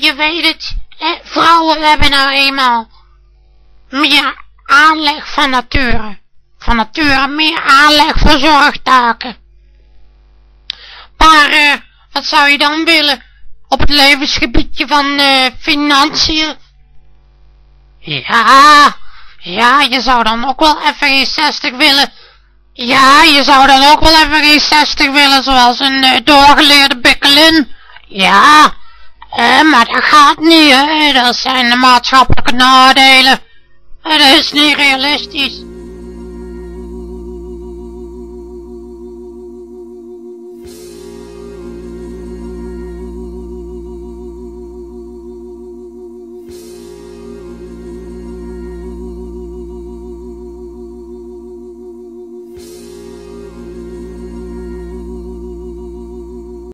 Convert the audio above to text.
je weet het, vrouwen hebben nou eenmaal meer aanleg van nature. Van nature meer aanleg voor zorgtaken. Maar wat zou je dan willen op het levensgebiedje van financiën? Ja, je zou dan ook wel even geen 60 willen. Ja, je zou dan ook wel even geen 60 willen, zoals een doorgeleerde bikkelin. Ja, maar dat gaat niet, hè. Dat zijn de maatschappelijke nadelen. Dat is niet realistisch.